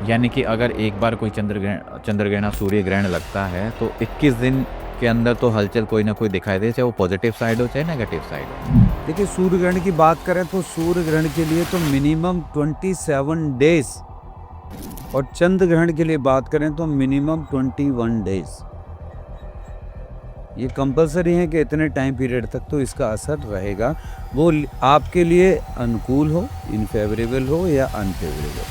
यानी कि अगर एक बार कोई चंद्रग्रहण सूर्य ग्रहण लगता है तो 21 दिन के अंदर तो हलचल कोई ना कोई दिखाई दे, चाहे वो पॉजिटिव साइड हो चाहे नेगेटिव साइड हो। देखिए, सूर्य ग्रहण की बात करें तो सूर्य ग्रहण के लिए तो मिनिमम 27 डेज और चंद्र ग्रहण के लिए बात करें तो मिनिमम 21 डेज। ये कंपलसरी है कि इतने टाइम पीरियड तक तो इसका असर रहेगा। वो आपके लिए अनुकूल हो, इनफेवरेबल हो या अनफेवरेबल,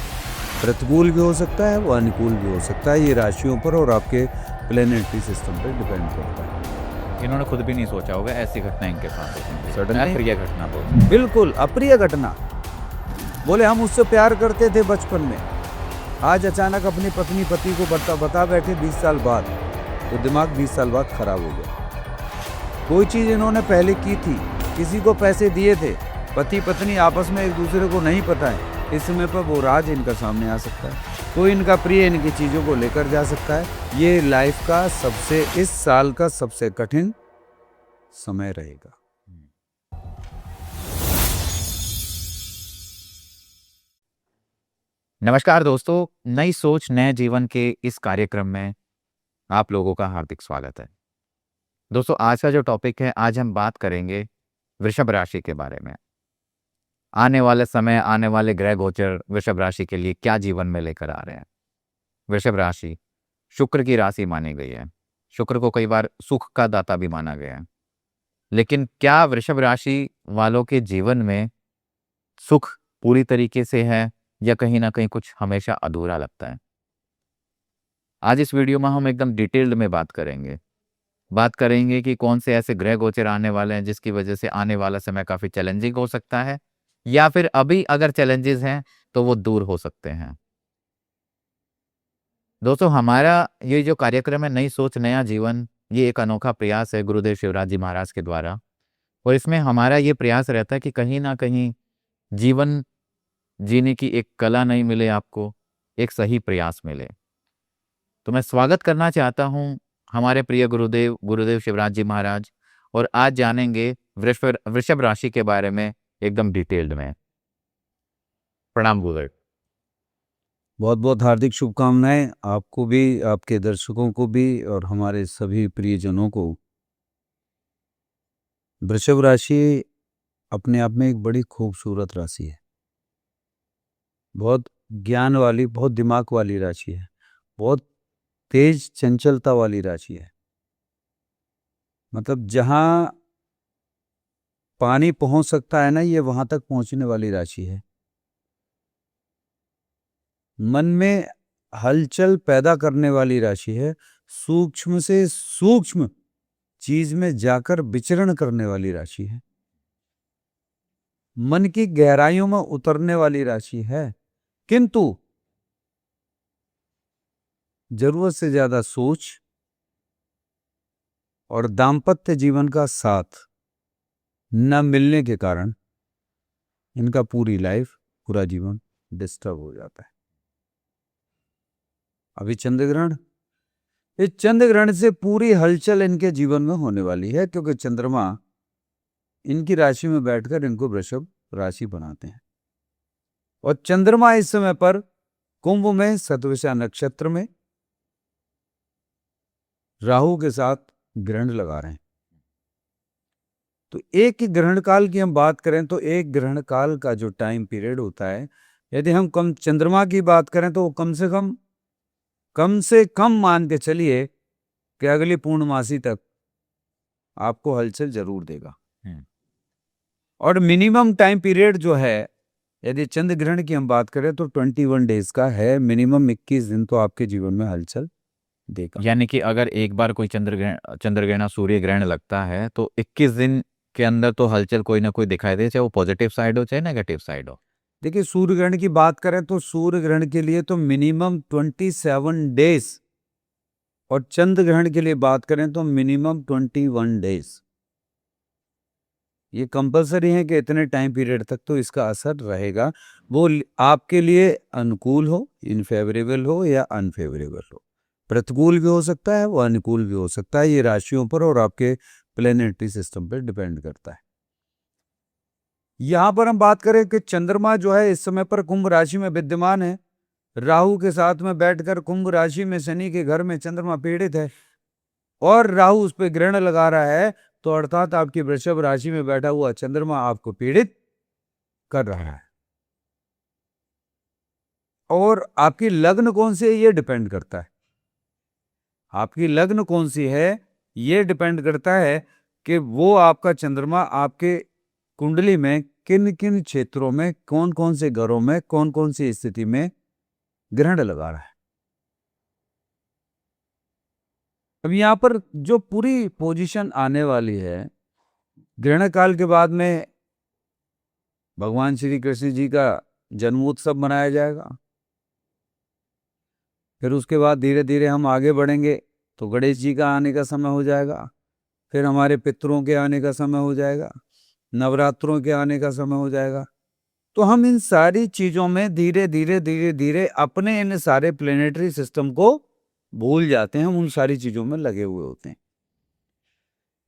प्रतिकूल भी हो सकता है, वो अनुकूल भी हो सकता है। ये राशियों पर और आपके प्लेनेटरी सिस्टम पर डिपेंड करता है। इन्होंने खुद भी नहीं सोचा होगा ऐसी घटना इनके साथ होगी। Suddenly- अप्रिय घटना बोल। बिल्कुल अप्रिय घटना। बोले हम उससे प्यार करते थे बचपन में, आज अचानक अपनी पत्नी पति को बता बैठे 20 साल बाद, तो दिमाग 20 साल बाद खराब हो गया। कोई चीज़ इन्होंने पहले की थी, किसी को पैसे दिए थे, पति पत्नी आपस में एक दूसरे को नहीं पता है, इस समय पर वो राज इनका सामने आ सकता है। कोई इनका प्रिय इनकी चीज़ों को लेकर जा सकता है। ये लाइफ का इस साल का सबसे कठिन समय रहेगा। नमस्कार दोस्तों, नई सोच नए जीवन के इस कार्यक्रम में आप लोगों का हार्दिक स्वागत है। दोस्तों, आज का जो टॉपिक है, आज हम बात करेंगे वृषभ राशि के बारे में। आने वाले समय, आने वाले ग्रह गोचर वृषभ राशि के लिए क्या जीवन में लेकर आ रहे हैं। वृषभ राशि शुक्र की राशि मानी गई है। शुक्र को कई बार सुख का दाता भी माना गया है, लेकिन क्या वृषभ राशि वालों के जीवन में सुख पूरी तरीके से है या कहीं ना कहीं कुछ हमेशा अधूरा लगता है। आज इस वीडियो में हम एकदम डिटेल्ड में बात करेंगे कि कौन से ऐसे ग्रह गोचर आने वाले हैं जिसकी वजह से आने वाला समय काफी चैलेंजिंग हो सकता है, या फिर अभी अगर चैलेंजेस हैं तो वो दूर हो सकते हैं। दोस्तों, हमारा ये जो कार्यक्रम है नई सोच नया जीवन, ये एक अनोखा प्रयास है गुरुदेव शिवराज जी महाराज के द्वारा, और इसमें हमारा ये प्रयास रहता है कि कहीं ना कहीं जीवन जीने की एक कला नहीं मिले आपको, एक सही प्रयास मिले। तो मैं स्वागत करना चाहता हूं हमारे प्रिय गुरुदेव शिवराज जी महाराज, और आज जानेंगे वृषभ राशि के बारे में एकदम डिटेल्ड में। प्रणाम गुरुदेव। बहुत बहुत हार्दिक शुभकामनाएं आपको भी, आपके दर्शकों को भी और हमारे सभी प्रियजनों को। वृषभ राशि अपने आप में एक बड़ी खूबसूरत राशि है। बहुत ज्ञान वाली, बहुत दिमाग वाली राशि है, बहुत तेज चंचलता वाली राशि है। मतलब जहां पानी पहुंच सकता है ना, ये वहां तक पहुंचने वाली राशि है। मन में हलचल पैदा करने वाली राशि है। सूक्ष्म से सूक्ष्म चीज में जाकर विचरण करने वाली राशि है। मन की गहराइयों में उतरने वाली राशि है, किंतु जरूरत से ज्यादा सोच और दाम्पत्य जीवन का साथ न मिलने के कारण इनका पूरी लाइफ, पूरा जीवन डिस्टर्ब हो जाता है। अभी चंद्रग्रहण, इस चंद्रग्रहण से पूरी हलचल इनके जीवन में होने वाली है, क्योंकि चंद्रमा इनकी राशि में बैठकर इनको वृषभ राशि बनाते हैं। और चंद्रमा इस समय पर कुंभ में शतभिषा नक्षत्र में राहु के साथ ग्रहण लगा रहे हैं। तो एक ही ग्रहण काल की हम बात करें तो एक ग्रहण काल का जो टाइम पीरियड होता है, यदि हम चंद्रमा की बात करें तो वो कम से कम मान के चलिए कि अगली पूर्णमासी तक आपको हलचल जरूर देगा। और मिनिमम टाइम पीरियड जो है, यदि चंद्र ग्रहण की हम बात करें तो 21 डेज का है। मिनिमम 21 दिन तो आपके जीवन में हलचल देगा। यानी कि अगर एक बार कोई चंद्रग्रहण सूर्य ग्रहण लगता है तो 21 दिन के अंदर तो हलचल कोई ना कोई दिखाई दे, चाहे वो पॉजिटिव साइड हो चाहे नेगेटिव साइड हो। देखिए, सूर्य ग्रहण की बात करें तो सूर्य ग्रहण के लिए तो मिनिमम 27 डेज और चंद्र ग्रहण के लिए बात करें तो मिनिमम 21 डेज। ये कंपलसरी है कि इतने टाइम पीरियड तक तो इसका असर रहेगा। वो आपके लिए अनुकूल हो, इनफेवरेबल हो या अनफेवरेबल हो, प्रतिकूल भी हो सकता है, वो अनुकूल भी हो सकता है। ये राशियों पर और आपके प्लेनेटरी सिस्टम पर डिपेंड करता है। यहां पर हम बात करें कि चंद्रमा जो है इस समय पर कुंभ राशि में विद्यमान है, राहु के साथ में बैठकर कुंभ राशि में शनि के घर में चंद्रमा पीड़ित है और राहु उस पर ग्रहण लगा रहा है, तो अर्थात आपकी वृषभ राशि में बैठा हुआ चंद्रमा आपको पीड़ित कर रहा है। और आपकी लग्न कौन सी है ये डिपेंड करता है, आपकी लग्न कौन सी है ये डिपेंड करता है कि वो आपका चंद्रमा आपके कुंडली में किन किन क्षेत्रों में, कौन कौन से घरों में, कौन कौन सी स्थिति में ग्रहण लगा रहा है। अब यहां पर जो पूरी पोजीशन आने वाली है, ग्रहण काल के बाद में भगवान श्री कृष्ण जी का जन्मोत्सव मनाया जाएगा। फिर उसके बाद धीरे धीरे हम आगे बढ़ेंगे तो गणेश जी का आने का समय हो जाएगा, फिर हमारे पितरों के आने का समय हो जाएगा, नवरात्रों के आने का समय हो जाएगा। तो हम इन सारी चीजों में धीरे धीरे अपने इन सारे प्लेनेटरी सिस्टम को भूल जाते हैं, हम उन सारी चीजों में लगे हुए होते हैं।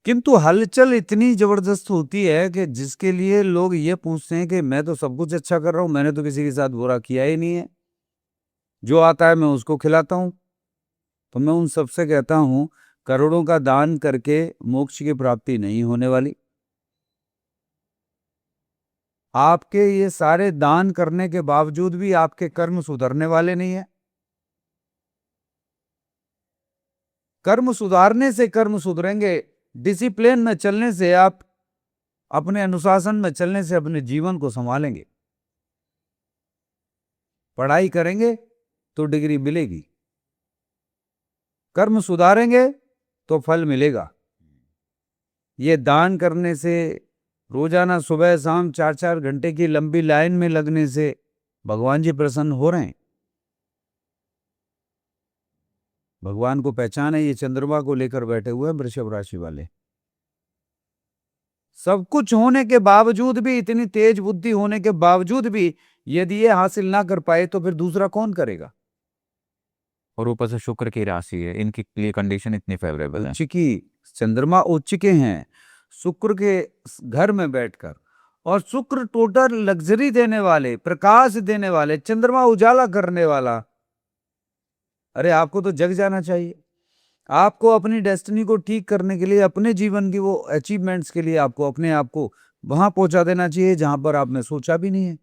किंतु हलचल इतनी जबरदस्त होती है कि जिसके लिए लोग ये पूछते हैं कि मैं तो सब कुछ अच्छा कर रहा हूं, मैंने तो किसी के साथ बुरा किया ही नहीं है, जो आता है मैं उसको खिलाता हूं। तो मैं उन सबसे कहता हूं, करोड़ों का दान करके मोक्ष की प्राप्ति नहीं होने वाली। आपके ये सारे दान करने के बावजूद भी आपके कर्म सुधरने वाले नहीं है। कर्म सुधारने से कर्म सुधरेंगे, डिसिप्लिन में चलने से, आप अपने अनुशासन में चलने से अपने जीवन को संभालेंगे। पढ़ाई करेंगे तो डिग्री मिलेगी, कर्म सुधारेंगे तो फल मिलेगा। ये दान करने से, रोजाना सुबह शाम 4-4 घंटे की लंबी लाइन में लगने से भगवान जी प्रसन्न हो रहे हैं। भगवान को पहचान है, ये चंद्रमा को लेकर बैठे हुए हैं वृषभ राशि वाले। सब कुछ होने के बावजूद भी, इतनी तेज बुद्धि होने के बावजूद भी यदि ये हासिल ना कर पाए तो फिर दूसरा कौन करेगा। और ऊपर से शुक्र की राशि है, इनके लिए कंडीशन इतनी फेवरेबल है। उच्च की चंद्रमा उच्च के हैं शुक्र के घर में बैठकर, और शुक्र टोटल लग्जरी देने वाले, प्रकाश देने वाले, चंद्रमा उजाला करने वाला। अरे आपको तो जग जाना चाहिए। आपको अपनी डेस्टिनी को ठीक करने के लिए, अपने जीवन की वो अचीवमेंट्स के लिए आपको अपने आप को वहां पहुंचा देना चाहिए जहां पर आपने सोचा भी नहीं है।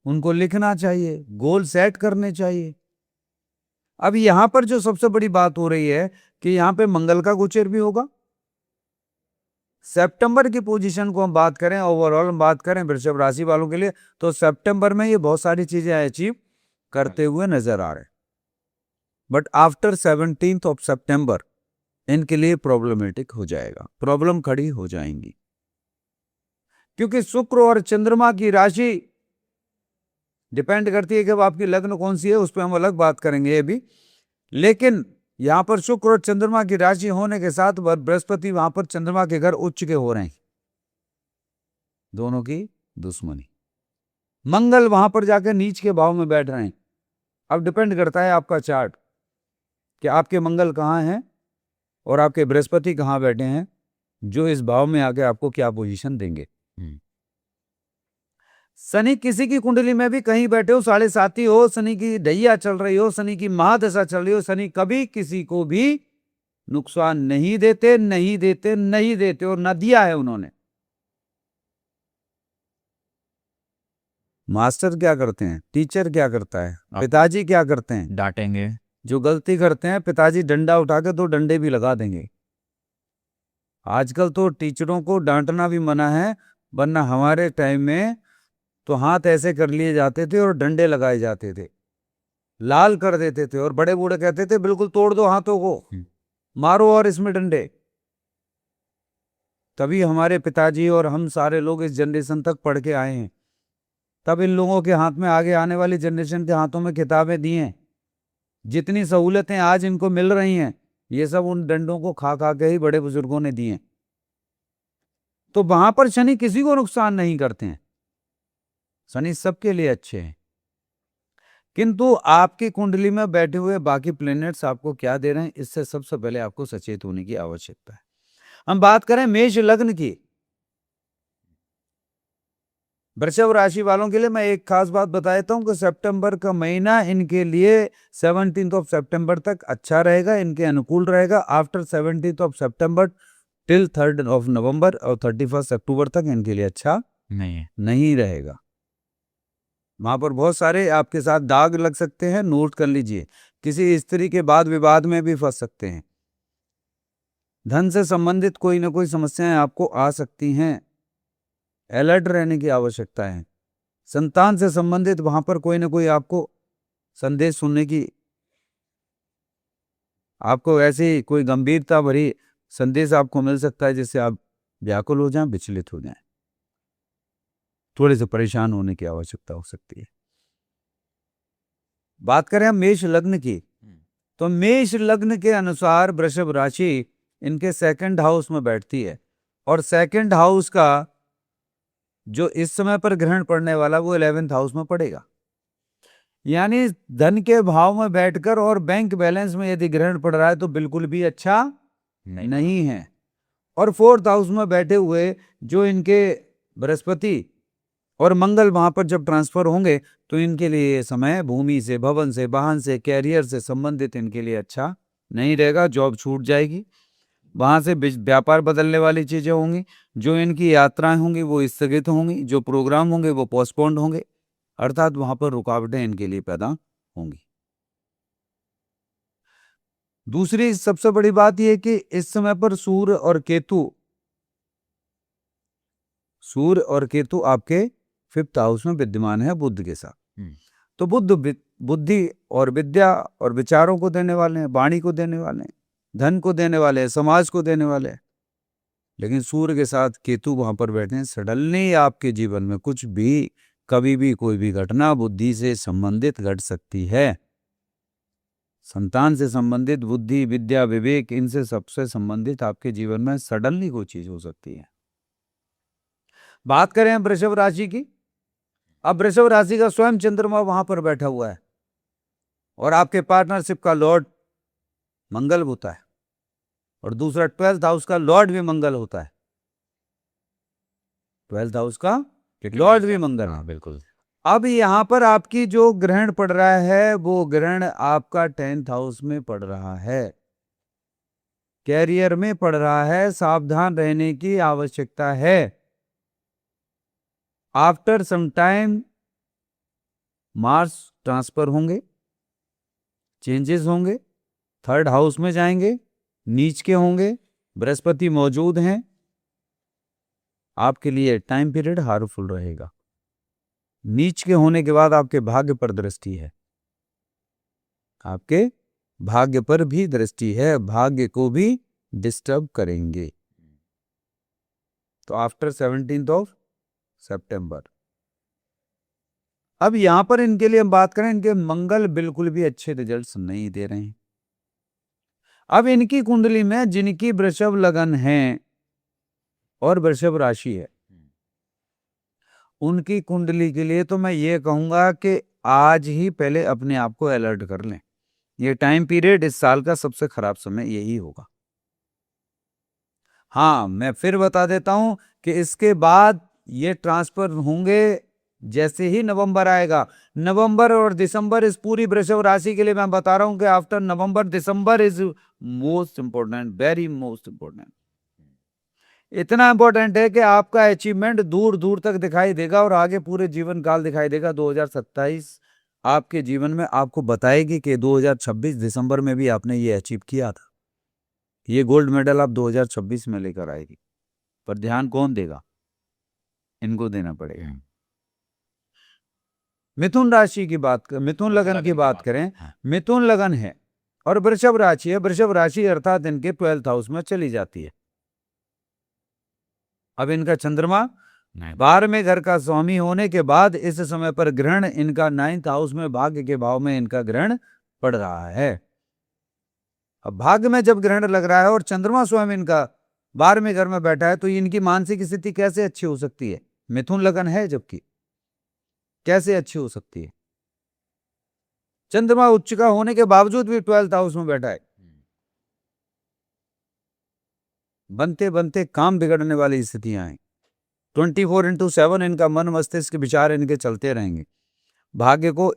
उनको लिखना चाहिए, गोल सेट करने चाहिए। अब यहां पर जो सबसे बड़ी बात हो रही है कि यहां पे मंगल का गोचर भी होगा। सितंबर की पोजीशन को हम बात करें, ओवरऑल हम बात करें वृषभ राशि वालों के लिए, तो सितंबर में ये बहुत सारी चीजें अचीव करते हुए नजर आ रहे हैं। बट आफ्टर 17th ऑफ सितंबर इनके लिए प्रॉब्लमेटिक हो जाएगा, प्रॉब्लम खड़ी हो जाएंगी, क्योंकि शुक्र और चंद्रमा की राशि डिपेंड करती है कि आपकी लग्न कौन सी है, उस पर हम अलग बात करेंगे ये भी। लेकिन यहां पर शुक्र और चंद्रमा की राशि होने के साथ बृहस्पति वहां पर चंद्रमा के घर उच्च के हो रहे हैं, दोनों की दुश्मनी। मंगल वहां पर जाकर नीच के भाव में बैठ रहे हैं। अब डिपेंड करता है आपका चार्ट कि आपके मंगल कहां हैं और आपके बृहस्पति कहां बैठे हैं, जो इस भाव में आके आपको क्या पोजीशन देंगे। शनि किसी की कुंडली में भी कहीं बैठे हो, 7.5 हो, शनि की ढैया चल रही हो, शनि की महादशा चल रही हो, शनि कभी किसी को भी नुकसान नहीं देते, नहीं देते, नहीं देते, और न दिया है उन्होंने। मास्टर क्या करते हैं, टीचर क्या करता है, पिताजी क्या करते हैं, डांटेंगे। जो गलती करते हैं पिताजी डंडा उठा के 2 डंडे भी लगा देंगे। आजकल तो टीचरों को डांटना भी मना है, वरना हमारे टाइम में तो हाथ ऐसे कर लिए जाते थे और डंडे लगाए जाते थे, लाल कर देते थे, और बड़े बूढ़े कहते थे बिल्कुल तोड़ दो हाथों को, मारो और इसमें डंडे। तभी हमारे पिताजी और हम सारे लोग इस जनरेशन तक पढ़ के आए हैं। तब इन लोगों के हाथ में, आगे आने वाली जनरेशन के हाथों में किताबें दी हैं। जितनी सहूलतें आज इनको मिल रही हैं, ये सब उन डंडों को खा खा के ही बड़े बुजुर्गों ने दिए। तो वहां पर शनि किसी को नुकसान नहीं करते हैं, शनि सबके लिए अच्छे हैं। किंतु आपकी कुंडली में बैठे हुए बाकी प्लैनेट्स आपको क्या दे रहे हैं, इससे सबसे पहले आपको सचेत होने की आवश्यकता है। हम बात करें मेष लग्न की, वृषभ राशि वालों के लिए मैं एक खास बात बता देता हूँ कि सितंबर का महीना इनके लिए 17 सितंबर तक अच्छा रहेगा, इनके अनुकूल रहेगा। आफ्टर 17 सितंबर टिल 3 नवंबर और 31 अक्टूबर तक इनके लिए अच्छा नहीं रहेगा। वहां पर बहुत सारे आपके साथ दाग लग सकते हैं, नोट कर लीजिए। किसी स्त्री के बाद विवाद में भी फंस सकते हैं। धन से संबंधित कोई ना कोई समस्याएं आपको आ सकती हैं, अलर्ट रहने की आवश्यकता है। संतान से संबंधित वहां पर कोई ना कोई आपको संदेश सुनने की, आपको ऐसी कोई गंभीरता भरी संदेश आपको मिल सकता है जिससे आप व्याकुल हो जाएं, विचलित हो जाएं, थोड़े से परेशान होने की आवश्यकता हो सकती है। बात करें हम मेष लग्न की, तो मेष लग्न के अनुसार वृषभ राशि इनके सेकंड हाउस में बैठती है और सेकंड हाउस का जो इस समय पर ग्रहण पड़ने वाला वो 11th हाउस में पड़ेगा। यानी धन के भाव में बैठकर और बैंक बैलेंस में यदि ग्रहण पड़ रहा है तो बिल्कुल भी अच्छा नहीं है। और 4th हाउस में बैठे हुए जो इनके बृहस्पति और मंगल वहां पर जब ट्रांसफर होंगे तो इनके लिए ये समय भूमि से, भवन से, वाहन से, कैरियर से संबंधित इनके लिए अच्छा नहीं रहेगा। जॉब छूट जाएगी, वहां से व्यापार बदलने वाली चीजें होंगी, जो इनकी यात्राएं होंगी वो स्थगित होंगी, जो प्रोग्राम होंगे वो पोस्टपोन्ड होंगे, अर्थात वहां पर रुकावटें इनके लिए पैदा होंगी। दूसरी सबसे बड़ी बात यह कि इस समय पर सूर्य और केतु आपके 5th हाउस में विद्यमान है बुध के साथ। तो बुध बुद्धि और विद्या और विचारों को देने वाले हैं, वाणी को देने वाले हैं, धन को देने वाले हैं, समाज को देने वाले हैं। लेकिन सूर्य के साथ केतु वहां पर बैठे हैं। सडनली आपके जीवन में कुछ भी, कभी भी कोई भी घटना बुद्धि से संबंधित घट सकती है। संतान से संबंधित, बुद्धि, विद्या, विवेक, इनसे सबसे संबंधित आपके जीवन में सडनली कोई चीज हो सकती है। बात करें वृषभ राशि की, अब वृषभ राशि का स्वयं चंद्रमा वहां पर बैठा हुआ है और आपके पार्टनरशिप का लॉर्ड मंगल होता है और दूसरा 12th हाउस का लॉर्ड भी मंगल होता है। 12th हाउस का लॉर्ड भी मंगल है। बिल्कुल। अब यहां पर आपकी जो ग्रहण पड़ रहा है वो ग्रहण आपका 10th हाउस में पड़ रहा है, कैरियर में पड़ रहा है। सावधान रहने की आवश्यकता है। After some time Mars transfer होंगे, चेंजेस होंगे, 3rd हाउस में जाएंगे, नीच के होंगे, बृहस्पति मौजूद हैं। आपके लिए टाइम पीरियड हार्मफुल रहेगा। नीच के होने के बाद आपके भाग्य पर दृष्टि है, आपके भाग्य पर भी दृष्टि है, भाग्य को भी डिस्टर्ब करेंगे। तो आफ्टर 17 सितंबर, अब यहां पर इनके लिए हम बात करें, इनके मंगल बिल्कुल भी अच्छे रिजल्ट्स नहीं दे रहे हैं। अब इनकी कुंडली में जिनकी वृषभ लगन है और वृषभ राशि है, उनकी कुंडली के लिए तो मैं ये कहूंगा कि आज ही पहले अपने आप को अलर्ट कर लें। ये टाइम पीरियड इस साल का सबसे खराब समय यही होगा। हाँ, मैं फिर बता देता हूं कि इसके बाद ये ट्रांसफर होंगे जैसे ही नवंबर आएगा। नवंबर और दिसंबर इस पूरी वृषभ राशि के लिए मैं बता रहा हूं कि after November December is most important, very most important. इतना इंपॉर्टेंट है कि आपका अचीवमेंट दूर दूर तक दिखाई देगा और आगे पूरे जीवन काल दिखाई देगा। 2027 आपके जीवन में आपको बताएगी कि 2026 दिसंबर में भी आपने ये अचीव किया था। ये गोल्ड मेडल आप 2026 में लेकर आएगी। पर ध्यान कौन देगा? इनको देना पड़ेगा। मिथुन राशि की बात, मिथुन लगन की बात करें, मिथुन लगन है और वृषभ राशि है। वृषभ राशि अर्थात इनके 12th हाउस में चली जाती है। अब इनका चंद्रमा 12वें घर का स्वामी होने के बाद इस समय पर ग्रहण इनका 9th हाउस में, भाग्य के भाव में इनका ग्रहण पड़ रहा है। अब भाग्य में जब ग्रहण लग रहा है और चंद्रमा स्वयं इनका 12वें घर में बैठा है तो इनकी मानसिक स्थिति कैसे अच्छी हो सकती है? मिथुन लगन है जबकि कैसे अच्छी हो सकती है? चंद्रमा उच्च का होने के बावजूद भी 12th हाउस में बैठा है। बनते बनते काम बिगड़ने वाली स्थितियां हैं। 24/7 इनका मन मस्तिष्क विचार इनके चलते रहेंगे। भाग्य को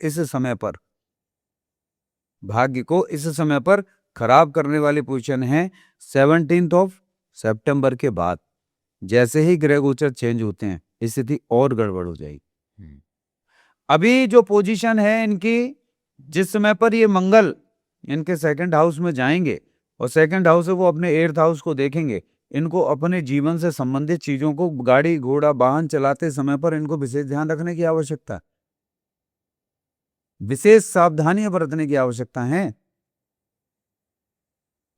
इस समय पर खराब करने वाली पोजीशन है 17 सितंबर के बाद। जैसे ही ग्रह गोचर चेंज होते हैं स्थिति और गड़बड़ हो जाएगी। अभी जो पोजीशन है इनकी, जिस समय पर ये मंगल इनके सेकंड हाउस में जाएंगे और सेकंड हाउस से वो अपने 8th हाउस को देखेंगे, इनको अपने जीवन से संबंधित चीजों को, गाड़ी घोड़ा वाहन चलाते समय पर इनको विशेष ध्यान रखने की आवश्यकता है, विशेष सावधानियां बरतने की आवश्यकता है।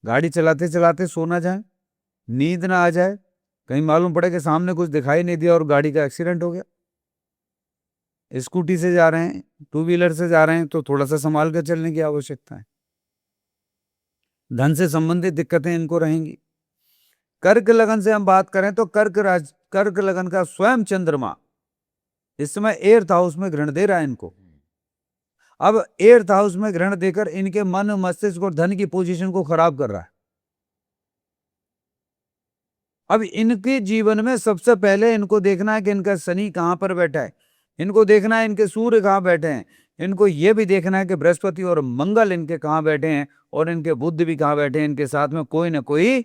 गाड़ी चलाते चलाते सो ना जाए, नींद ना आ जाए, कहीं मालूम पड़े कि सामने कुछ दिखाई नहीं दिया और गाड़ी का एक्सीडेंट हो गया। स्कूटी से जा रहे हैं, 2 व्हीलर से जा रहे हैं तो थोड़ा सा संभाल कर चलने की आवश्यकता है। धन से संबंधित दिक्कतें इनको रहेंगी। कर्क लगन से हम बात करें तो कर्क लगन का स्वयं चंद्रमा इस समय 8th हाउस में ग्रहण दे रहा है इनको। अब 8th हाउस में ग्रहण देकर इनके मन मस्तिष्क और धन की पोजीशन को खराब कर रहा है। अब इनके जीवन में सबसे पहले इनको देखना है कि इनका शनि कहां पर बैठा है, इनको देखना है इनके सूर्य कहां बैठे हैं, इनको यह भी देखना है कि बृहस्पति और मंगल इनके कहां बैठे हैं और इनके बुध भी कहां बैठे हैं। इनके साथ में कोई ना कोई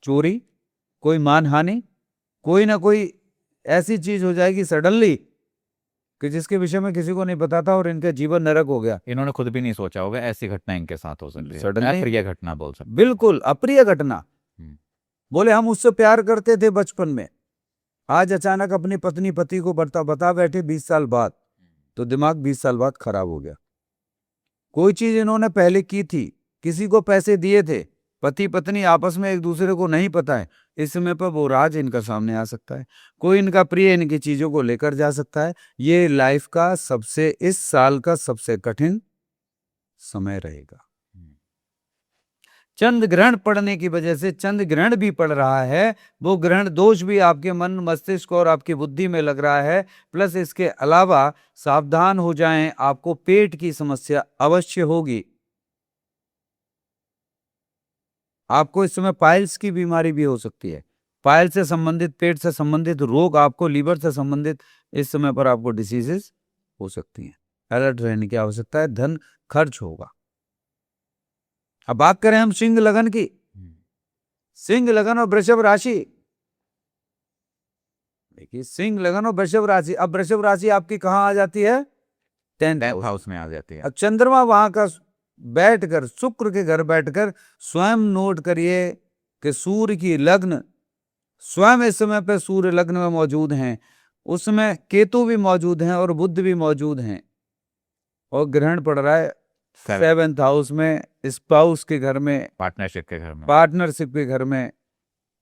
चोरी, कोई मानहानि, कोई ना कोई ऐसी चीज हो जाएगी सडनली कि जिसके विषय में किसी को नहीं पता था और इनका जीवन नरक हो गया। इन्होंने खुद भी नहीं सोचा होगा ऐसी घटना इनके साथ हो सकती है। Suddenly- अप्रिय घटना बोल सकते। बिल्कुल अप्रिय घटना। बोले हम उससे प्यार करते थे बचपन में, आज अचानक अपनी पत्नी पति को बता बैठे 20 साल बाद, तो दिमाग 20 साल बाद खराब हो गया। कोई चीज इन्होंने पहले की थी, किसी को पैसे दिए थे, पति पत्नी आपस में एक दूसरे को नहीं पता है, इस समय पर वो राज इनका सामने आ सकता है। कोई इनका प्रिय इनकी चीजों को लेकर जा सकता है। ये लाइफ का इस साल का सबसे कठिन समय रहेगा। चंद्र ग्रहण पड़ने की वजह से, चंद्र ग्रहण भी पड़ रहा है, वो ग्रहण दोष भी आपके मन मस्तिष्क और आपकी बुद्धि में लग रहा है। प्लस इसके अलावा सावधान हो जाएं, आपको पेट की समस्या अवश्य होगी। आपको इस समय पाइल्स की बीमारी भी हो सकती है। पाइल से संबंधित, पेट से संबंधित रोग, आपको लीवर से संबंधित इस समय पर आपको डिसीजेस हो सकती हैं। अलर्ट रहने की आवश्यकता है। धन खर्च होगा। अब बात करें हम सिंह लगन की, सिंह लगन और वृषभ राशि। देखिए सिंह लगन और वृषभ राशि, अब वृषभ राशि आपकी कहां आ जाती है? 10th हाउस में आ जाती है। अब चंद्रमा वहां का बैठकर, शुक्र के घर बैठकर स्वयं नोट करिए कि सूर्य की लग्न स्वयं इस समय पे सूर्य लग्न में मौजूद हैं, उसमें केतु भी मौजूद हैं और बुध भी मौजूद हैं, और ग्रहण पड़ रहा है 7th हाउस में, स्पाउस के घर में, पार्टनरशिप के घर में, पार्टनरशिप के घर में।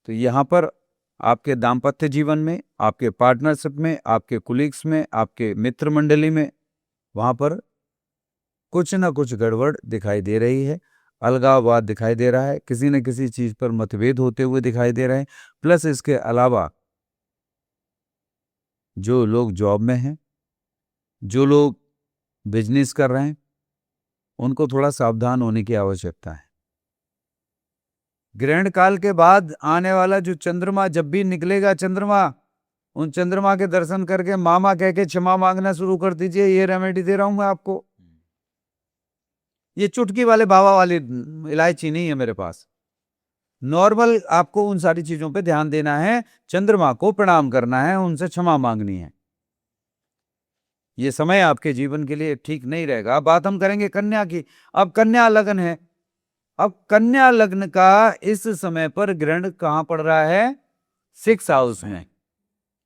तो यहाँ पर आपके दाम्पत्य जीवन में, आपके पार्टनरशिप में, आपके कुलीग्स में, आपके मित्र मंडली में, वहां पर कुछ ना कुछ गड़बड़ दिखाई दे रही है। अलगाववाद दिखाई दे रहा है, किसी न किसी चीज पर मतभेद होते हुए दिखाई दे रहे हैं। प्लस इसके अलावा जो लोग जॉब में हैं, जो लोग बिजनेस कर रहे हैं, उनको थोड़ा सावधान होने की आवश्यकता है। ग्रहण काल के बाद आने वाला जो चंद्रमा, जब भी निकलेगा चंद्रमा, उन चंद्रमा के दर्शन करके मामा कह के क्षमा मांगना शुरू कर दीजिए। ये रेमेडी दे रहा हूं मैं आपको। ये चुटकी वाले बाबा वाली इलायची नहीं है मेरे पास। नॉर्मल आपको उन सारी चीजों पे ध्यान देना है, चंद्रमा को प्रणाम करना है, उनसे क्षमा मांगनी है। ये समय आपके जीवन के लिए ठीक नहीं रहेगा। अब बात हम करेंगे कन्या की। अब कन्या लग्न है। अब कन्या लग्न का इस समय पर ग्रहण कहां पड़ रहा है? 6th हाउस में।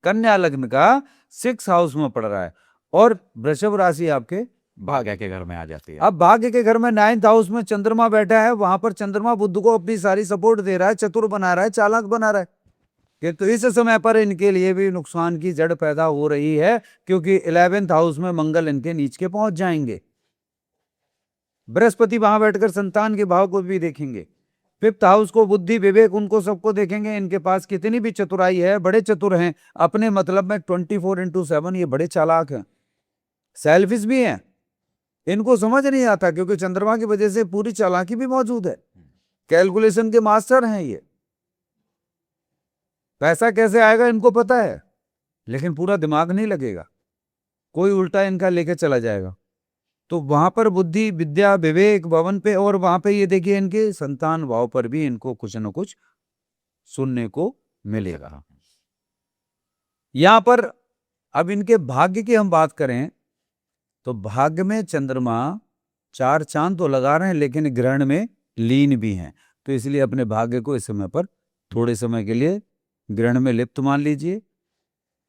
कन्या लग्न का 6th हाउस में पड़ रहा है और वृषभ राशि आपके भाग्य के घर में आ जाती है। अब भाग्य के घर में 9th हाउस में चंद्रमा बैठा है। वहां पर चंद्रमा बुध को अपनी सारी सपोर्ट दे रहा है, चतुर बना रहा है, चालाक बना रहा है। कि तो इस समय पर इनके लिए भी नुकसान की जड़ पैदा हो रही है, क्योंकि 11th हाउस में मंगल इनके नीच के पहुंच जाएंगे। बृहस्पति वहां बैठकर संतान के भाव को भी देखेंगे। 5th हाउस को, बुद्धि विवेक, उनको सबको देखेंगे। इनके पास कितनी भी चतुराई है, बड़े चतुर हैं अपने मतलब में। 24/7 ये बड़े चालाक हैं, सेल्फिश भी हैं। इनको समझ नहीं आता, क्योंकि चंद्रमा की वजह से पूरी चालाकी भी मौजूद है। कैलकुलेशन के मास्टर हैं ये। पैसा कैसे आएगा इनको पता है, लेकिन पूरा दिमाग नहीं लगेगा, कोई उल्टा इनका लेके चला जाएगा। तो वहां पर बुद्धि विद्या विवेक भवन पे, और वहां पे ये देखिए इनके संतान भाव पर भी इनको कुछ न कुछ सुनने को मिलेगा। यहां पर अब इनके भाग्य की हम बात करें तो भाग्य में चंद्रमा 4 चांद तो लगा रहे हैं, लेकिन ग्रहण में लीन भी हैं। तो इसलिए अपने भाग्य को इस समय पर थोड़े समय के लिए ग्रहण में लिप्त मान लीजिए,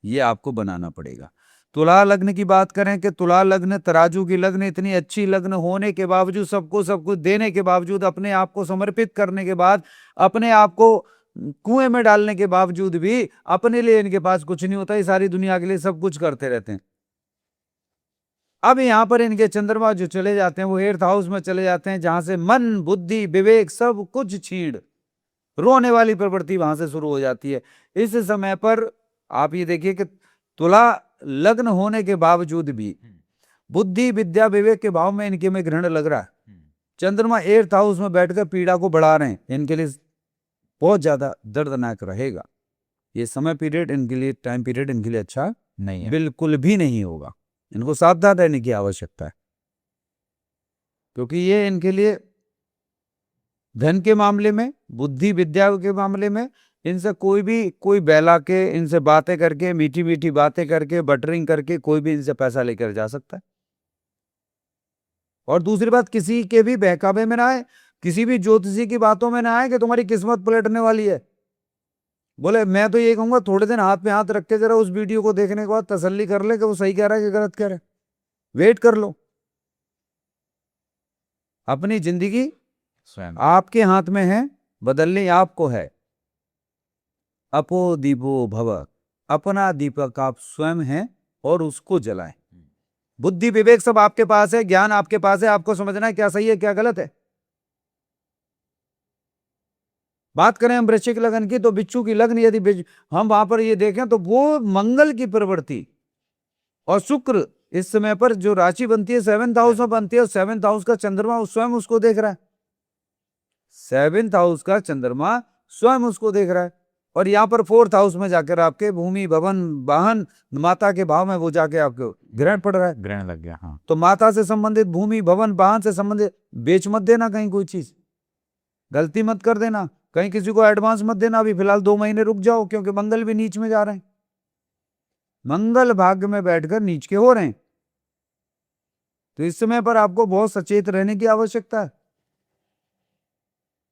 ये आपको बनाना पड़ेगा। तुला लग्न की बात करें कि तुला लग्न तराजू की लग्न, इतनी अच्छी लग्न होने के बावजूद, सबको सब कुछ देने के बावजूद, अपने आप को समर्पित करने के बाद, अपने आप को कुएं में डालने के बावजूद भी अपने लिए इनके पास कुछ नहीं होता, ये सारी दुनिया के लिए सब कुछ करते रहते हैं। अब यहां पर इनके चंद्रमा जो चले जाते हैं वो 8th हाउस में चले जाते हैं, जहां से मन बुद्धि विवेक सब कुछ छीन, रोने वाली प्रवृत्ति वहां से शुरू हो जाती है। इस समय पर आप ये देखिए कि तुला लग्न होने के बावजूद भी बुद्धि विद्या विवेक के भाव में इनके में ग्रहण लग रहा है। चंद्रमा 8th हाउस में बैठकर पीड़ा को बढ़ा रहे हैं, इनके लिए बहुत ज्यादा दर्दनाक रहेगा। ये समय पीरियड इनके लिए, टाइम पीरियड इनके लिए अच्छा नहीं है। बिल्कुल भी नहीं होगा। इनको सावधान रहने की आवश्यकता है, क्योंकि ये इनके लिए धन के मामले में, बुद्धि विद्या के मामले में, इनसे कोई बहला के, इनसे बातें करके, मीठी मीठी बातें करके, बटरिंग करके कोई भी इनसे पैसा लेकर जा सकता है। और दूसरी बात, किसी के भी बहकावे में ना आए, किसी भी ज्योतिषी की बातों में ना आए कि तुम्हारी किस्मत पलटने वाली है। बोले मैं तो ये कहूंगा थोड़े दिन हाथ में हाथ रख के जरा उस वीडियो को देखने के बाद तसल्ली कर ले कि वो सही कह रहा है कि गलत कह रहा है। वेट कर लो। अपनी जिंदगी स्वयं आपके हाथ में है, बदलनी आपको है। अपो दीपो भव, अपना दीपक आप स्वयं हैं और उसको जलाएं। बुद्धि विवेक सब आपके पास है, ज्ञान आपके पास है, आपको समझना है क्या सही है क्या गलत है। बात करें हम वृश्चिक लग्न की, तो बिच्छू की लग्न यदि हम वहां पर ये देखें तो वो मंगल की प्रवृत्ति और शुक्र इस समय पर जो राशि बनती है 7th हाउस में बनती है, और 7th हाउस का चंद्रमा स्वयं उसको देख रहा है। 7th हाउस का चंद्रमा स्वयं उसको देख रहा है, और यहाँ पर 4th हाउस में जाकर आपके भूमि भवन वाहन माता के भाव में वो जाके आपको ग्रहण पड़ रहा है। ग्रहण लग गया। हाँ, तो माता से संबंधित, भूमि भवन वाहन से संबंधित बेच मत देना कहीं कोई चीज, गलती मत कर देना, कहीं किसी को एडवांस मत देना, अभी फिलहाल 2 महीने रुक जाओ, क्योंकि मंगल भी नीच में जा रहे हैं। मंगल भाग्य में बैठकर नीच के हो रहे हैं। तो इस समय पर आपको बहुत सचेत रहने की आवश्यकता है,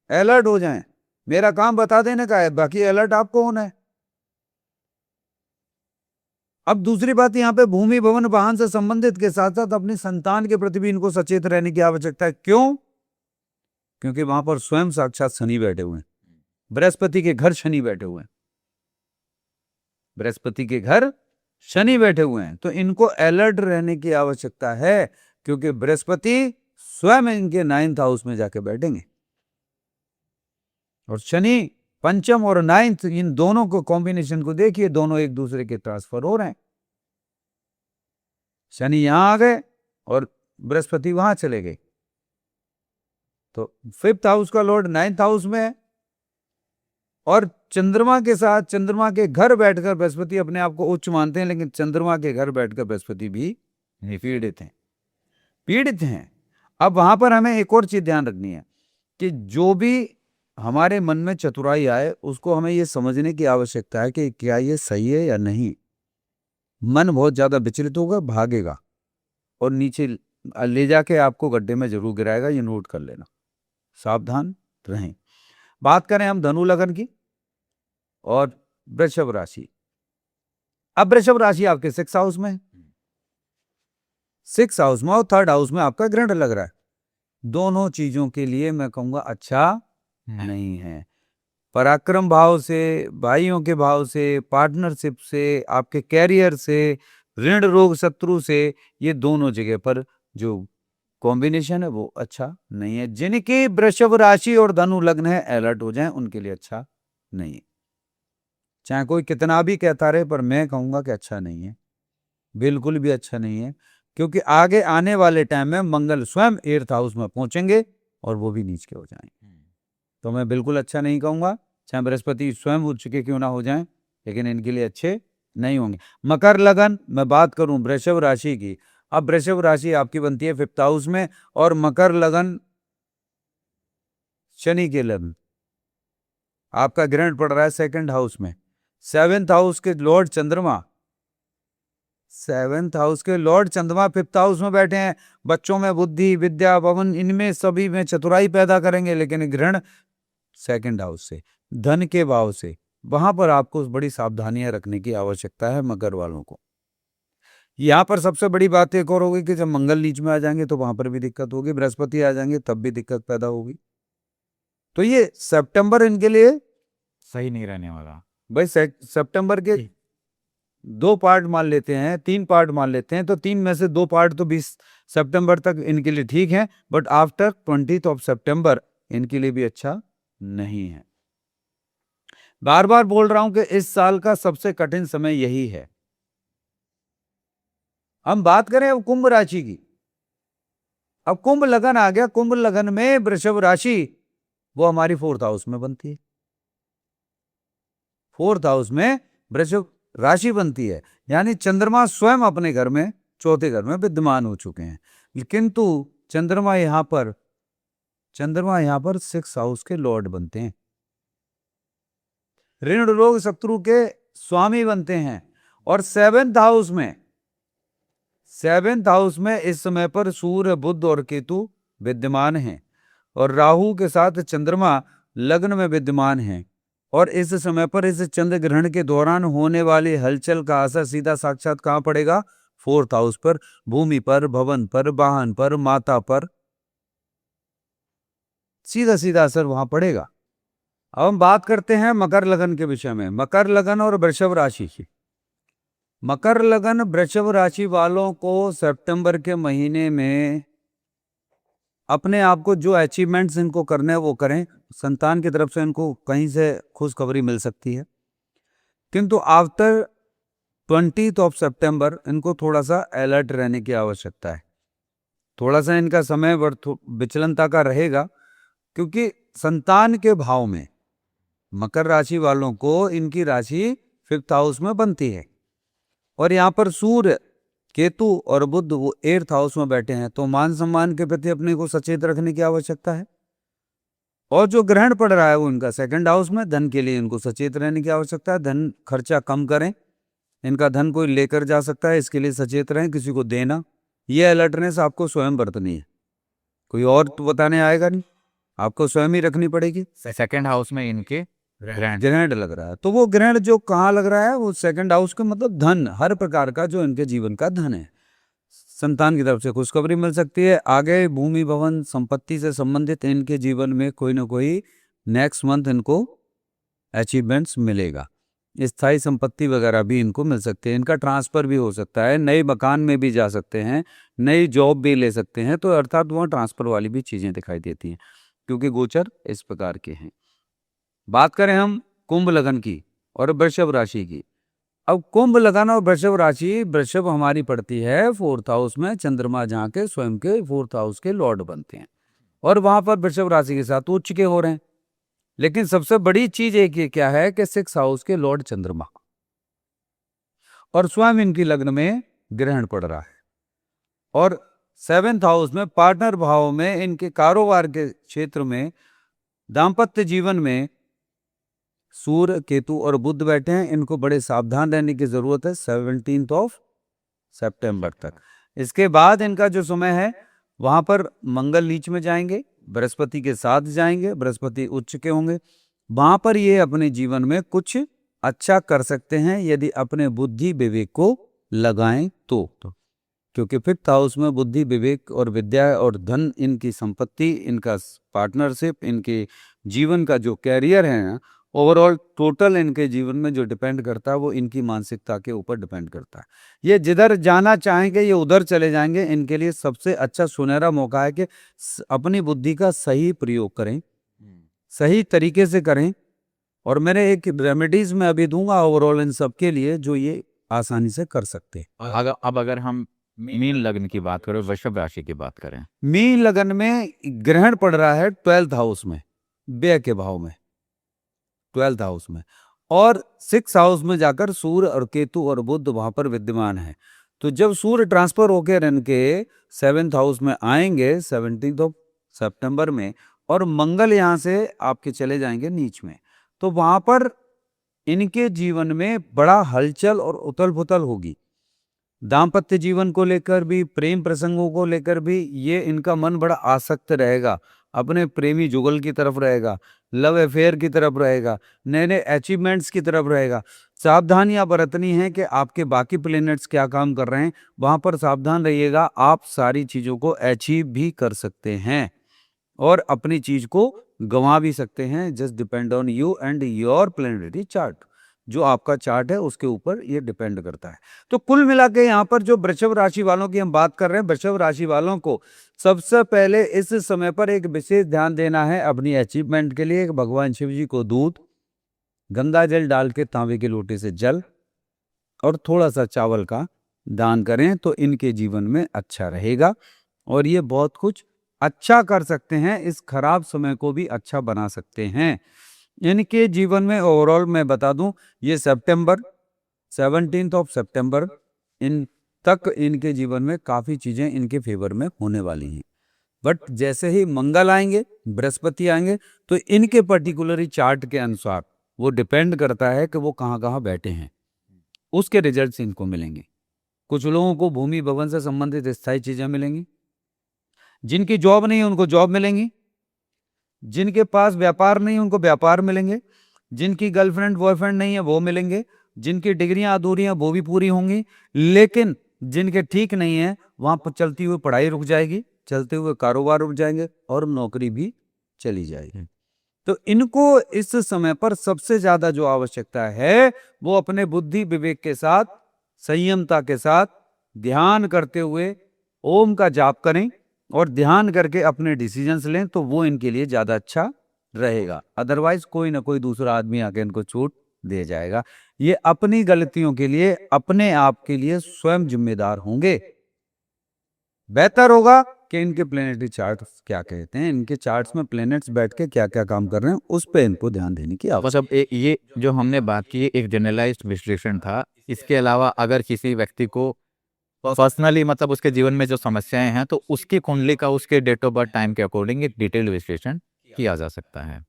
अलर्ट हो जाएं। मेरा काम बता देने का है, बाकी अलर्ट आपको होना है। अब दूसरी बात, यहां पे भूमि भवन वाहन से संबंधित के साथ साथ अपनी संतान के प्रति भी इनको सचेत रहने की आवश्यकता है। क्यों? क्योंकि वहां पर स्वयं साक्षात शनि बैठे हुए हैं, बृहस्पति के घर शनि बैठे हुए हैं, बृहस्पति के घर शनि बैठे हुए हैं। तो इनको अलर्ट रहने की आवश्यकता है, क्योंकि बृहस्पति स्वयं इनके 9th हाउस में जाके बैठेंगे, और शनि पंचम और 9th, इन दोनों को कॉम्बिनेशन को देखिए, दोनों एक दूसरे के ट्रांसफर हो रहे हैं। शनि यहां आ गए और बृहस्पति वहां चले गए। तो 5th हाउस का लॉर्ड 9th हाउस में है, और चंद्रमा के साथ, चंद्रमा के घर बैठकर बृहस्पति अपने आप को उच्च मानते हैं, लेकिन चंद्रमा के घर बैठकर बृहस्पति भी पीड़ित हैं, पीड़ित हैं। अब वहां पर हमें एक और चीज ध्यान रखनी है कि जो भी हमारे मन में चतुराई आए, उसको हमें ये समझने की आवश्यकता है कि क्या ये सही है या नहीं। मन बहुत ज्यादा विचलित होगा, भागेगा और नीचे ले जाके आपको गड्ढे में जरूर गिराएगा, ये नोट कर लेना, सावधान रहें। बात करें हम धनु लग्न की और वृषभ राशि। अब वृषभ राशि आपके 6th हाउस में है, 6th हाउस में और 3rd हाउस में आपका ग्रहण लग रहा है। दोनों चीजों के लिए मैं कहूंगा अच्छा नहीं है। पराक्रम भाव से, भाइयों के भाव से, पार्टनरशिप से, आपके कैरियर से, ऋण रोग शत्रु से, ये दोनों जगह पर जो कॉम्बिनेशन है वो अच्छा नहीं है। जिनकी वृषभ राशि और धनु लग्न है, अलर्ट हो जाएं, उनके लिए अच्छा नहीं है। चाहे कोई कितना भी कहता रहे, पर मैं कहूंगा कि अच्छा नहीं है, बिल्कुल भी अच्छा नहीं है, क्योंकि आगे आने वाले टाइम में मंगल स्वयं 8th हाउस में पहुंचेंगे और वो भी नीच के हो जाएंगे। तो मैं बिल्कुल अच्छा नहीं कहूंगा। चाहे बृहस्पति स्वयं उच्च के क्यों ना हो जाएं, लेकिन इनके लिए अच्छे नहीं होंगे। मकर लगन, मैं बात करूं वृषभ राशि की, अब वृषभ राशि आपकी बनती है 5th हाउस में, और मकर लगन शनि के लगन, आपका ग्रहण पड़ रहा है 2nd हाउस में। 7th हाउस के लॉर्ड चंद्रमा, 7th हाउस के लॉर्ड चंद्रमा 5th हाउस में बैठे हैं। बच्चों में बुद्धि, विद्या, पवन, इनमें सभी में चतुराई पैदा करेंगे, लेकिन ग्रहण 2nd हाउस से, धन के भाव से, वहां पर आपको बड़ी सावधानियां रखने की आवश्यकता है मकर वालों को। यहाँ पर सबसे बड़ी बात एक और होगी कि जब मंगल नीच में आ जाएंगे तो वहां पर भी दिक्कत होगी, बृहस्पति आ जाएंगे तब भी दिक्कत पैदा होगी। तो ये सितंबर इनके लिए सही नहीं रहने वाला। भाई सितंबर के 2 पार्ट मान लेते हैं, 3 पार्ट मान लेते हैं, तो 3 में से 2 पार्ट तो 20 सितंबर तक इनके लिए ठीक है, बट आफ्टर 20th सितंबर इनके लिए भी अच्छा नहीं है। बार बार बोल रहा हूं कि इस साल का सबसे कठिन समय यही है। हम बात करें अब कुंभ राशि की, अब कुंभ लगन आ गया। कुंभ लगन में वृषभ राशि वो हमारी 4th हाउस में बनती है, 4th हाउस में वृषभ राशि बनती है, यानी चंद्रमा स्वयं अपने घर में 4थे घर में विद्यमान हो चुके हैं, किंतु चंद्रमा यहां पर 6th हाउस के लॉर्ड बनते हैं, ऋण रोग शत्रु के स्वामी बनते हैं। और 7th हाउस में इस समय पर सूर्य, बुध और केतु विद्यमान हैं, और राहु के साथ चंद्रमा लग्न में विद्यमान हैं। और इस समय पर इस चंद्र ग्रहण के दौरान होने वाली हलचल का असर सीधा साक्षात कहां पड़ेगा? 4th हाउस पर, भूमि पर, भवन पर, वाहन पर, माता पर, सीधा सीधा असर वहां पड़ेगा। अब हम बात करते हैं मकर लगन के विषय में, मकर लगन और वृषभ राशि की। मकर लगन वृषभ राशि वालों को सितंबर के महीने में अपने आप को जो अचीवमेंट्स इनको करने हैं वो करें। संतान की तरफ से इनको कहीं से खुशखबरी मिल सकती है, किंतु आफ्टर 20th सितंबर इनको थोड़ा सा अलर्ट रहने की आवश्यकता है। थोड़ा सा इनका समय विचलनता का रहेगा, क्योंकि संतान के भाव में मकर राशि वालों को इनकी राशि 5th हाउस में बनती है, और यहाँ पर सूर्य, केतु और बुध वो 8th हाउस में बैठे हैं, तो मान सम्मान के प्रति अपने को सचेत रखने की आवश्यकता है। और जो ग्रहण पड़ रहा है वो इनका 2nd हाउस में, धन के लिए इनको सचेत रहने की आवश्यकता है। धन खर्चा कम करें, इनका धन कोई लेकर जा सकता है, इसके लिए सचेत रहें। किसी को देना, ये अलर्टनेस आपको स्वयं बरतनी है, कोई और तो बताने आएगा नहीं, आपको स्वयं ही रखनी पड़ेगी। 2nd हाउस में इनके ग्रहण लग रहा है, तो वो ग्रहण जो कहाँ लग रहा है वो 2nd हाउस का मतलब धन, हर प्रकार का जो इनके जीवन का धन है, संतान की तरफ से खुशखबरी मिल सकती है। आगे भूमि, भवन, संपत्ति से संबंधित इनके जीवन में कोई ना कोई नेक्स्ट मंथ इनको अचीवमेंट्स मिलेगा। स्थायी संपत्ति वगैरह भी इनको मिल सकती है, इनका ट्रांसफर भी हो सकता है, नए मकान में भी जा सकते हैं, नई जॉब भी ले सकते हैं, तो अर्थात वहाँ ट्रांसफर वाली भी चीजें दिखाई देती हैं, क्योंकि गोचर इस प्रकार के हैं। बात करें हम कुंभ लगन की और वृषभ राशि की। अब कुंभ लगन और वृषभ राशि, वृषभ हमारी पड़ती है 4th हाउस में, चंद्रमा जहाँ के स्वयं के 4th हाउस के लॉर्ड बनते हैं, और वहां पर वृषभ राशि के साथ उच्च के हो रहे हैं। लेकिन सबसे बड़ी चीज एक ये क्या है कि 6th हाउस के लॉर्ड चंद्रमा और स्वयं इनकी लग्न में ग्रहण पड़ रहा है, और 7th हाउस में पार्टनर भाव में इनके कारोबार के क्षेत्र में, दाम्पत्य जीवन में सूर्य, केतु और बुध बैठे हैं। इनको बड़े सावधान रहने की जरूरत है 17th सितंबर तक। इसके बाद इनका जो समय है वहां पर मंगल नीच में जाएंगे, बृहस्पति के साथ जाएंगे, बृहस्पति उच्च के होंगे, वहां पर ये अपने जीवन में कुछ अच्छा कर सकते हैं यदि अपने बुद्धि विवेक को लगाएं तो। क्योंकि 5th हाउस में बुद्धि, विवेक और विद्या और धन, इनकी संपत्ति, इनका पार्टनरशिप, इनके जीवन का जो कैरियर है, ओवरऑल टोटल इनके जीवन में जो डिपेंड करता है वो इनकी मानसिकता के ऊपर डिपेंड करता है। ये जिधर जाना चाहेंगे ये उधर चले जाएंगे। इनके लिए सबसे अच्छा सुनहरा मौका है कि अपनी बुद्धि का सही प्रयोग करें, सही तरीके से करें, और मैंने एक रेमेडीज में अभी दूंगा ओवरऑल इन सब के लिए, जो ये आसानी से कर सकते हैं। अब अगर हम मीन लग्न की बात करें, वृषभ राशि की बात करें, मीन लगन में ग्रहण पड़ रहा है 12th हाउस में, व्यय के भाव में, 12th हाउस में, और 6 हाउस में जाकर सूर्य और केतु और बुध वहां पर विद्यमान है। तो जब सूर्य ट्रांसफर होकर इनके 7th हाउस में आएंगे 17 सितंबर में, और मंगल यहाँ से आपके चले जाएंगे नीच में, तो वहां पर इनके जीवन में बड़ा हलचल और उथल पुथल होगी। दाम्पत्य जीवन को लेकर भी, प्रेम प्रसंगों को लेकर भी ये इनका मन बड़ा आसक्त रहेगा, अपने प्रेमी जुगल की तरफ रहेगा, लव अफेयर की तरफ रहेगा, नए नए अचीवमेंट्स की तरफ रहेगा। सावधानियां बरतनी है कि आपके बाकी प्लैनेट्स क्या काम कर रहे हैं, वहां पर सावधान रहिएगा। आप सारी चीजों को अचीव भी कर सकते हैं और अपनी चीज को गंवा भी सकते हैं। Just depend on you and your planetary chart. जो आपका चार्ट है उसके ऊपर ये डिपेंड करता है। तो कुल मिला के यहाँ पर जो वृषभ राशि वालों की हम बात कर रहे हैं, वृषभ राशि वालों को सबसे पहले इस समय पर एक विशेष ध्यान देना है अपनी अचीवमेंट के लिए। भगवान शिव जी को दूध, गंगा जल डाल के तांबे के लोटे से जल और थोड़ा सा चावल का दान करें तो इनके जीवन में अच्छा रहेगा और ये बहुत कुछ अच्छा कर सकते हैं। इस खराब समय को भी अच्छा बना सकते हैं। इनके जीवन में ओवरऑल मैं बता दूं, ये 17 सितंबर इन तक इनके जीवन में काफी चीजें इनके फेवर में होने वाली हैं। बट जैसे ही मंगल आएंगे, बृहस्पति आएंगे, तो इनके पर्टिकुलरली चार्ट के अनुसार वो डिपेंड करता है कि वो कहाँ कहाँ बैठे हैं, उसके रिजल्ट्स इनको मिलेंगे। कुछ लोगों को भूमि भवन से संबंधित स्थायी चीजें मिलेंगी, जिनकी जॉब नहीं है उनको जॉब मिलेंगी, जिनके पास व्यापार नहीं उनको व्यापार मिलेंगे, जिनकी गर्लफ्रेंड बॉयफ्रेंड नहीं है वो मिलेंगे, जिनकी डिग्रियां अधूरी हैं वो भी पूरी होंगी। लेकिन जिनके ठीक नहीं है वहां पर चलती हुई पढ़ाई रुक जाएगी, चलते हुए कारोबार रुक जाएंगे और नौकरी भी चली जाएगी। तो इनको इस समय पर सबसे ज्यादा जो आवश्यकता है वो अपने बुद्धि विवेक के साथ, संयमता के साथ ध्यान करते हुए ओम का जाप करें और ध्यान करके अपने डिसीजंस लें, तो वो इनके लिए ज्यादा अच्छा रहेगा। अदरवाइज कोई ना कोई दूसरा आदमी आके इनको छूट दे जाएगा। ये अपनी गलतियों के लिए, अपने आप के लिए स्वयं जिम्मेदार होंगे। बेहतर होगा कि इनके प्लेनेटरी चार्ट्स क्या कहते हैं, इनके चार्ट्स में प्लेनेट्स बैठ के क्या क्या काम कर रहे हैं उस पे इनको ध्यान देने की आवश्यकता। मतलब ये जो हमने बात की एक जनरलाइज्ड विश्लेषण था। इसके अलावा अगर किसी व्यक्ति को पर्सनली मतलब उसके जीवन में जो समस्याएं हैं तो उसकी कुंडली का, उसके डेट ऑफ बर्थ टाइम के अकॉर्डिंग एक डिटेल्ड विश्लेषण किया जा सकता है।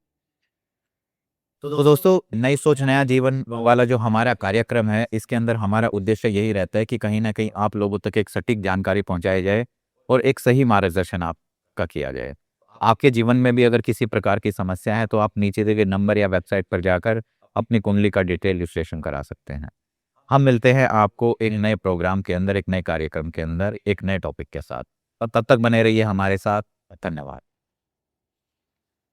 तो दोस्तों, नई सोच नया जीवन वाला जो हमारा कार्यक्रम है, इसके अंदर हमारा उद्देश्य यही रहता है कि कहीं ना कहीं आप लोगों तक एक सटीक जानकारी पहुंचाई जाए और एक सही मार्गदर्शन आपका किया जाए। आपके जीवन में भी अगर किसी प्रकार की समस्या है तो आप नीचे दिए गए नंबर या वेबसाइट पर जाकर अपनी कुंडली का डिटेल विश्लेषण करा सकते हैं। हम मिलते हैं आपको एक नए प्रोग्राम के अंदर, एक नए कार्यक्रम के अंदर, एक नए टॉपिक के साथ। तब तक बने रहिए हमारे साथ। धन्यवाद।